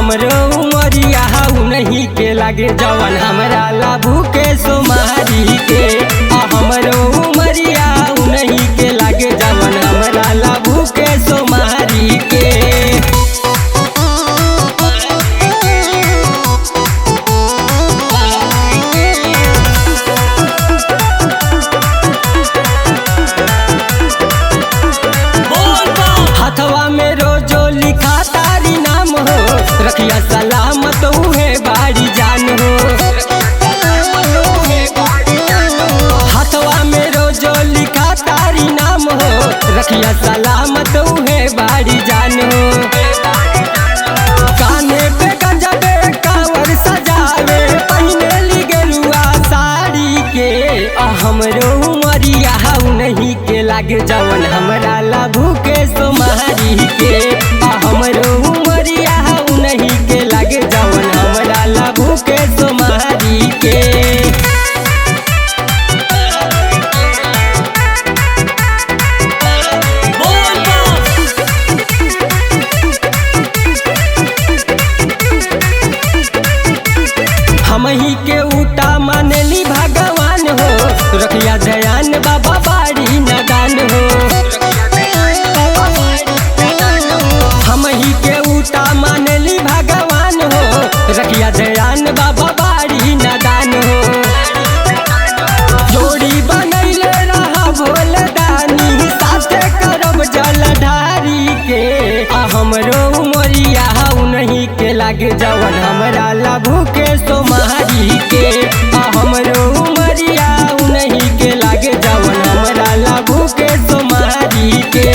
हमरो उमरिया नहीं के लागे जवन हमरा लाभू के सोमारी के हमरो उमरिया नहीं के लागे जवन हमरा लाभू के सोमारी के। हथवा में रोजो लिखा तारी नाम हो रखिया सलामत उहे बाड़ी जान हो। हथवा में रोजो लिखा तारी नाम हो रखिया सलामत उहे बाड़ी जान हो। काने पे गंजबे कांवर सजावे पहने ली गेरुआ साड़ी के हमरो उमरिया नहीं के लागे जवन हमरा लाभू के सोमारी के हमरो उमरिया नहीं के लागे जवन हमरा लाभू के सोमारी के। हमही के उटा मानली भगवान हो रखिया जयान बाबा बाड़ी नदान हो। हमही के उटा मानली भगवान हो रखिया जयान बाबा बाड़ी नदान हो। जोड़ी बनैले रहा भोल दानी साथे करब जलधारी के हमरो उमरिया नहीं के लागे जवन हमरा लाभू के सोमारी के हमरो उमरिया नहीं के लागे जवन हमरा लाभू के सोमारी के।